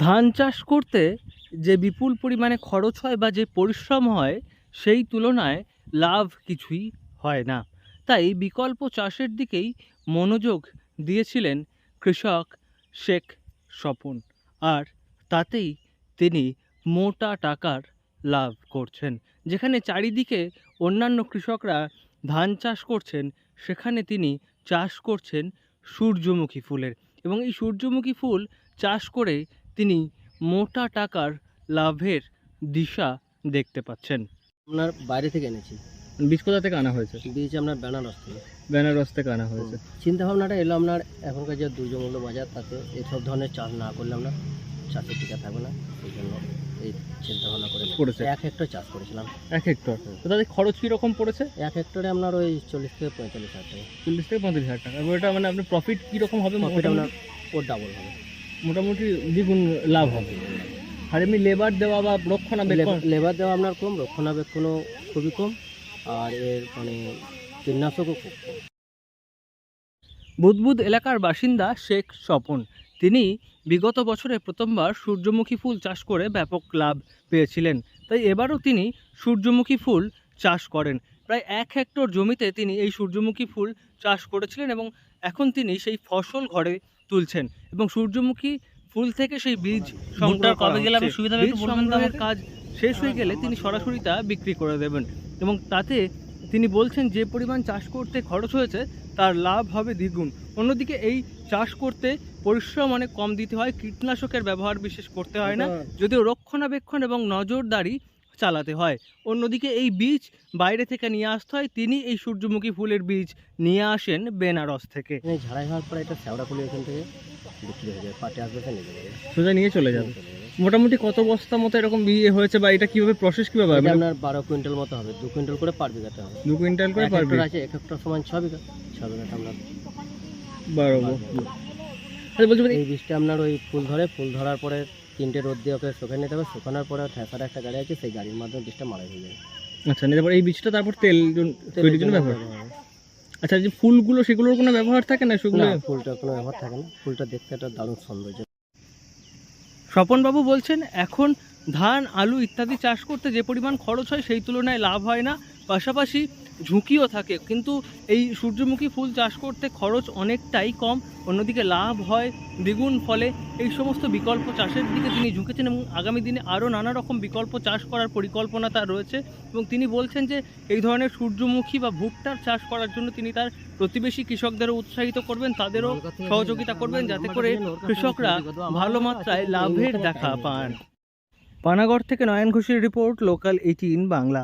ধান চাষ করতে যে বিপুল পরিমাণে খরচ হয় বা যে পরিশ্রম হয় সেই তুলনায় লাভ কিছুই হয় না। তাই বিকল্প চাষের দিকেই মনোযোগ দিয়েছিলেন কৃষক শেখ স্বপন, আর তাতেই তিনি মোটা টাকার লাভ করছেন। যেখানে চারিদিকে অন্যান্য কৃষকরা ধান চাষ করছেন, সেখানে তিনি চাষ করছেন সূর্যমুখী ফুলের, এবং এই সূর্যমুখী ফুল চাষ করে তিনি মোটা টাকার লাভের দিশা দেখতে পাচ্ছেন। আপনার বাইরে থেকে এনেছি। বীজ কোথা থেকে আনা হয়েছে? বীজ আপনার বেনারস থেকে। বেনারস থেকে আনা হয়েছে। চিন্তা ভাবনাটা এলো আপনার এখনকার যে দুর্যোগমূল্য বাজার, তাতে এইসব ধরনের চাষ না করলে আমরা চাষের টিকা থাকবে না, সেই জন্য এই চিন্তা ভাবনা করে করেছে। 1 হেক্টর চাষ করেছিলাম। 1 হেক্টর। তো তাদের খরচ কীরকম পড়েছে? 1 হেক্টরে আপনার ওই 40 থেকে 45 হাজার টাকা। 40 থেকে 35 হাজার টাকা। এবং এটা মানে আপনার প্রফিট কীরকম হবে? প্রফিট আপনার ওর ডাবল হবে, মোটামুটি দ্বিগুণ লাভ হবে। আর এমনি লেবার দেওয়া বা রক্ষণাবেক্ষণ? লেবার দেওয়া আপনার কম, রক্ষণাবেক্ষণও খুবই কম, আর এর মানে কীটনাশকও খুব কম। বুদবুদ এলাকার বাসিন্দা শেখ স্বপন, তিনি বিগত বছরে প্রথমবার সূর্যমুখী ফুল চাষ করে ব্যাপক লাভ পেয়েছিলেন। তাই এবারও তিনি সূর্যমুখী ফুল চাষ করেন। প্রায় 1 হেক্টর জমিতে তিনি এই সূর্যমুখী ফুল চাষ করেছিলেন এবং এখন তিনি সেই ফসল ঘরে তুলছেন এবং সূর্যমুখী ফুল থেকে সেই বীজ সংগ্রহ করা হচ্ছে। বীজ সংগ্রহের কাজ শেষ হয়ে গেলে তিনি সরাসরি তা বিক্রি করে দেবেন এবং তাতে তিনি বলছেন যে পরিমাণ চাষ করতে খরচ হয়েছে তার লাভ হবে দ্বিগুণ। অন্যদিকে এই চাষ করতে পরিশ্রম অনেক কম দিতে হয়, কীটনাশকের ব্যবহার বিশেষ করতে হয় না, যদিও রক্ষণাবেক্ষণ এবং নজরদারি চালাতে হয়। অন্যদিকে এই বীজ বাইরে থেকে নিয়ে আসতে হয়। তিনি এই সূর্যমুখী ফুলের বীজ নিয়ে আসেন বেনারস থেকে। ঝাড়াই হওয়ার পরে এটা শ্যাওড়া ফুল এখান থেকে বিক্রি হয়ে যায়, পাটে আসবে নিয়ে যাবে, সোজা নিয়ে চলে যাবে। মোটামুটি কত বস্তা মতো এরকম বিয়ে হয়েছে বা এটা কিভাবে প্রসেস কিভাবে হবে? আপনার 12 কুইন্টাল মতো হবে, 2 কুইন্টাল করে পার বিঘাতে হবে। 2 কুইন্টাল করে পার বিঘা আছে, 1 হেক্টর সমান 6 বিঘা, 6 বিঘাটা আপনার 12। আচ্ছা বলছি এই বীজটা আপনার ওই ফুল ধরার পরে 3টে রোদ দিয়ে ওকে শুকানো নিতে হবে। শুকানোর পরে ঠেসার একটা গাড়ি আছে, সেই গাড়ির মাধ্যমে বীজটা মারা হয়ে যায়। আচ্ছা, তারপর এই বীজটা তারপর তেল তৈরির জন্য ব্যবহার হয়। আচ্ছা, যে ফুলগুলো সেগুলোর কোনো ব্যবহার থাকে না? সেগুলো ফুলটার কোনো ব্যবহার থাকে না, ফুলটা দেখতে একটা দারুণ সৌন্দর্য। স্বপনবাবু বলছেন এখন ধান, আলু ইত্যাদি চাষ করতে যে পরিমাণ খরচ হয় সেই তুলনায় লাভ হয় না, পাশাপাশি ঝুঁকিও থাকে। কিন্তু এই সূর্যমুখী ফুল চাষ করতে খরচ অনেকটাই কম, অন্যদিকে লাভ হয় দ্বিগুণ। ফলে এই সমস্ত বিকল্প চাষের দিকে তিনি ঝুঁকেছেন এবং আগামী দিনে আরও নানা রকম বিকল্প চাষ করার পরিকল্পনা তার রয়েছে। এবং তিনি বলছেন যে এই ধরনের সূর্যমুখী বা ভুট্টার চাষ করার জন্য তিনি তার প্রতিবেশী কৃষকদেরও উৎসাহিত করবেন, তাদেরও সহযোগিতা করবেন, যাতে করে কৃষকরা ভালো মাত্রায় লাভের দেখা পান। পানাগড় থেকে নয়ন ঘোষের রিপোর্ট, লোকাল 18 বাংলা।